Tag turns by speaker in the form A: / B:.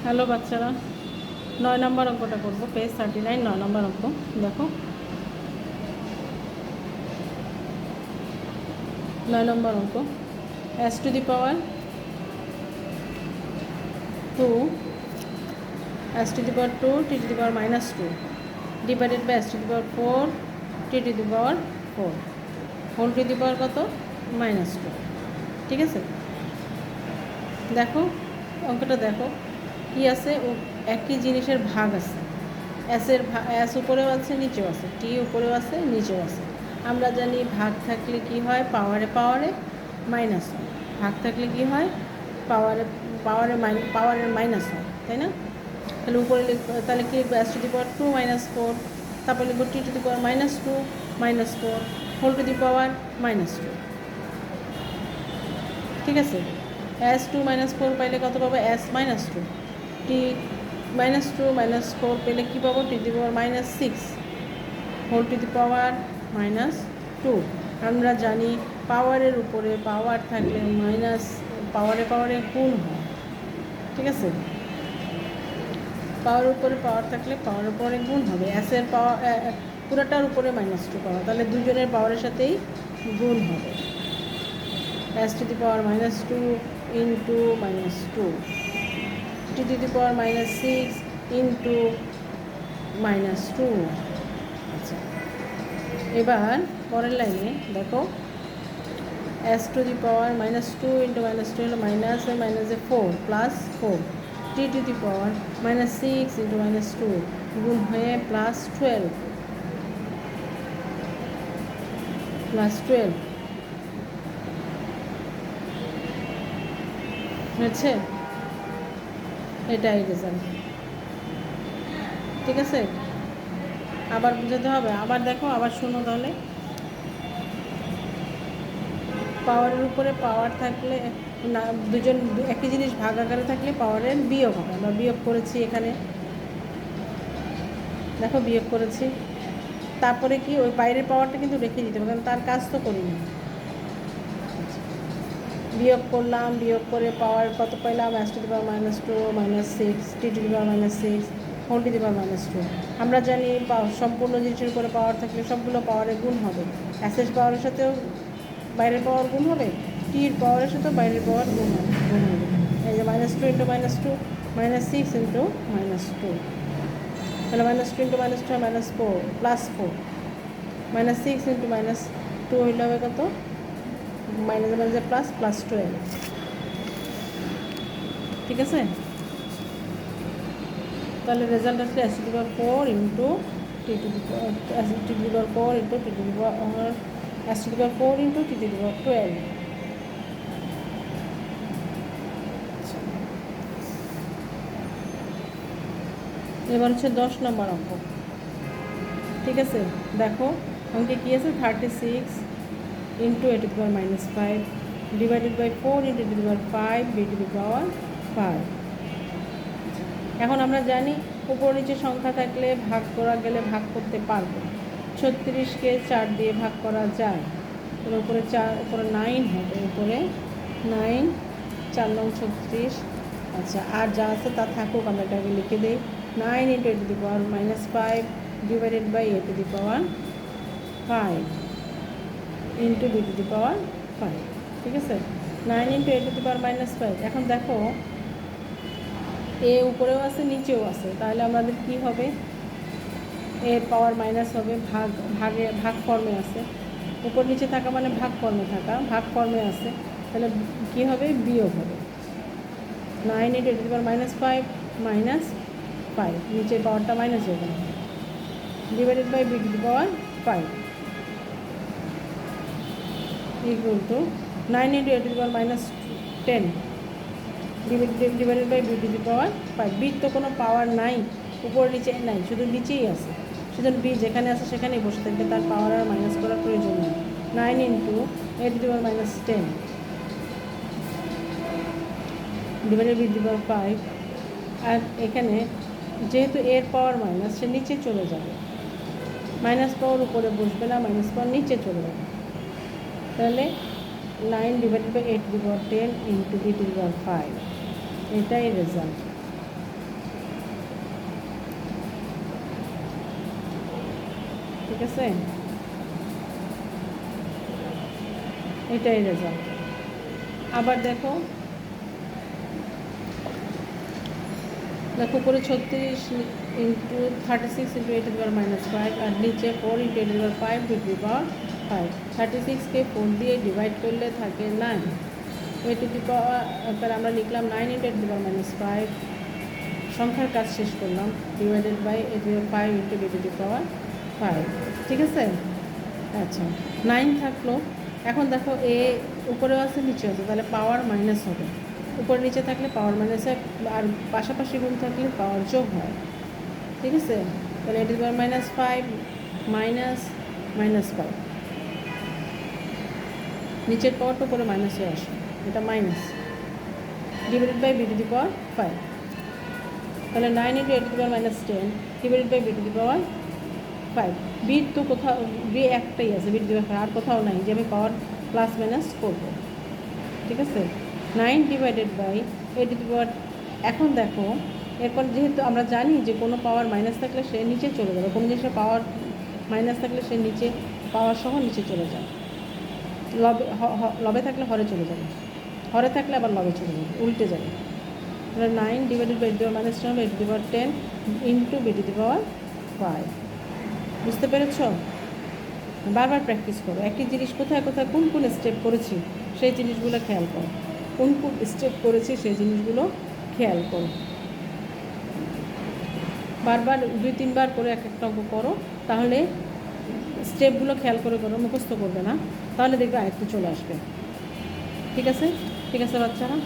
A: Hello বাচ্চারা, 9 নম্বর অঙ্কটা করব। পেজ 39, 9 নম্বর অঙ্ক। দেখো 9 নম্বর অঙ্ক। s to the power 2 s to the power 2 t to the power -2 divided by s to the power 4 t to the power 4 whole to the power কত -2। ঠিক আছে, দেখো অঙ্কটা দেখো কি আছে। একই জিনিসের ভাগ আছে। এস উপরেও আছে, নিচেও আছে। টি উপরেও আছে, নিচেও আছে। আমরা জানি ভাগ থাকলে কি হয়, পাওয়ারে পাওয়ারে মাইনাস হয়। ভাগ থাকলে কি হয়, পাওয়ারের মাইনাস হয়, তাই না? তাহলে উপরে তাহলে কি লিখবো, এস টু দি পাওয়ার 2 -4, তারপর লিখবো T to the power -2 -4 whole to the power -2। ঠিক আছে, s2 -4 পাইলে কত পাবো, s -2। টি -2 -4 পেলে কী পাবো, t to the power -6 whole to the power -2। আমরা জানি পাওয়ারের উপরে পাওয়ার থাকলে পাওয়ারে গুণ হয়। ঠিক আছে, পাওয়ার উপরে পাওয়ার থাকলে পাওয়ার উপরে গুণ হবে। এসের পাওয়ার পুরোটার উপরে -2 পাওয়ার, তাহলে দুজনের পাওয়ারের সাথেই গুণ হবে। s to the power -2 into -2 t to the power -6 into -2। আচ্ছা, এবার পরের লাইনে দেখো, s to the power -2 into -2 হলো -4 plus 4 t to the power -6 into -2 গুণ হয়ে +12 হয়েছে। এটাই রেজাল্ট। ঠিক আছে, আবার বুঝাতে হবে। আবার দেখো, আবার শোনো তাহলে। পাওয়ারের উপরে পাওয়ার থাকলে না, দুজন একই জিনিস ভাগ আকারে থাকলে পাওয়ারের বিয়োগ হবে। আমরা বিয়োগ করেছি এখানে, দেখো বিয়োগ করেছি। তারপরে কি, ওই বাইরের পাওয়ারটা কিন্তু রেখে দিতে হবে, কারণ তার কাজ তো করিনি। বিয়োগ করলাম, বিয়োগ করে পাওয়ার কত পাইলাম, s to the power -2 -6 t to the power -6 whole to the power -2। আমরা জানি সম্পূর্ণ জিনিসের উপরে পাওয়ার থাকলে সবগুলো পাওয়ারের গুণ হবে। এসের পাওয়ারের সাথেও বাইরের পাওয়ার গুণ হবে, টির পাওয়ারের সাথেও বাইরের পাওয়ার গুণ হবে। এই যে -2 ইন্টু -2 -6 ইন্টু -2, তাহলে -2 ইন্টু -2 -4 +4 -6 ইন্টু -2 হইলে হবে কত, +12। ঠিক আছে, তাহলে রেজাল্ট আসলে s to the power 4 into t to the power 4 into t to the power s to the power 4 into t to the power 12। এবার হচ্ছে 10 নম্বর অঙ্ক। ঠিক আছে, দেখো অঙ্কে কী আছে, 36 into a to the power -5 divided by 4 into a to the power 5 b to the power 5। এখন আমরা জানি উপর নিচে সংখ্যা থাকলে ভাগ করা গেলে ভাগ করতে পারবো। 36কে 4 দিয়ে ভাগ করা যায়, এর উপরে 9 হবে, উপরে 9 4 9 36। আচ্ছা, আর যা আছে তা থাকুক, আমরা এটাকে লিখে দিই। 9 into a to the power -5 divided by a to the power 5 into b to the power 5। ঠিক আছে, 9 into a to the power -5। এখন দেখো এ উপরেও আছে, নিচেও আছে, তাহলে আমাদের কি হবে, এর পাওয়ার মাইনাস হবে, ভাগ ফর্মে আছে। উপর নিচে থাকা মানে ভাগ ফর্মে থাকা, ভাগ ফর্মে আছে, তাহলে কি হবে, বিয়োগ হবে। 9 into a to the power -5 -5, নিচের পাওয়ারটা মাইনাস হয়ে গেল, divided by b to the power 5 equal to 9 into a to the power -10 divided by b to the power 5। বির তো কোনো পাওয়ার নাই, উপর নিচে নাই, শুধু নিচেই আছে। সুতরাং বি যেখানে আছে সেখানেই বসে থাকবে, তার পাওয়ার আর মাইনাস করার প্রয়োজন নেই। 9 into a to the power -10 divided b to the power 5। আর এখানে যেহেতু এর পাওয়ার মাইনাস, সে নিচে চলে যাবে, মাইনাস পাওয়ার উপরে বসবে না, মাইনাস পাওয়ার নিচে চলে যাবে। তাহলে 9 divided by a to the power 10 into b to the power 5, এটাই রেজাল্ট। ঠিক আছে, এটাই রেজাল্ট। আবার দেখো উপরে 36 into 36 into a to the power -5 আর নিচে 4 into a to the power 5 to the power 5। 36কে 4 দিয়ে ডিভাইড করলে থাকে 9। এ টু দি পাওয়ার আমরা লিখলাম 9 into a to the power -5, সংখ্যার কাজ শেষ করলাম, divided by a to the power 5 into a to the power 5। ঠিক আছে, আচ্ছা 9 থাকলো। এখন দেখো এ উপরেও আছে নিচে আছে, তাহলে পাওয়ার মাইনাস হবে। উপরে নিচে থাকলে পাওয়ার মাইনাস হয়, আর পাশাপাশি গুণ থাকলে পাওয়ার যোগ হয়। ঠিক আছে, তাহলে এ টু দি পাওয়ার -5 মাইনাস -5, নিচের পাওয়ারটা উপরে মাইনাস হয়ে আসে, এটা minus, divided by b to the power 5। তাহলে 9 into a to the power -10 divided by b to the power 5। B তো কোথাও, বি একটাই আছে, বি টু দি পাওয়ার আর কোথাও নাই যে আমি পাওয়ার প্লাস মাইনাস করবো। ঠিক আছে, 9 divided by a to the power. এখন দেখো এরপর যেহেতু আমরা জানি যে কোনো পাওয়ার মাইনাস থাকলে সে নিচে চলে যাবে, কোনো জিনিসের পাওয়ার মাইনাস থাকলে সে নিচে পাওয়ার সহ নিচে চলে যায়, লবে থাকলে হরে চলে যাবে, হরে থাকলে আবার লবে চলে যাবে, উল্টে যাবে। তাহলে 9 ডিভাইডেড বাই টু -10 হবে a to the power 10 into b to the power 5। বুঝতে পেরেছ? বারবার প্র্যাকটিস করো, একই জিনিস কোথায় কোথায় কোন কোন স্টেপ করেছি সেই জিনিসগুলো খেয়াল করো, কোন কোন স্টেপ করেছি সেই জিনিসগুলো খেয়াল করো। বারবার 2-3 বার করে এক একটা অঙ্ক করো, তাহলে স্টেপগুলো খেয়াল করে করো, মুখস্থ করবে না, তাহলে দেখবে আয়ত্তে চলে আসবে। ঠিক আছে, ঠিক আছে বাচ্চারা।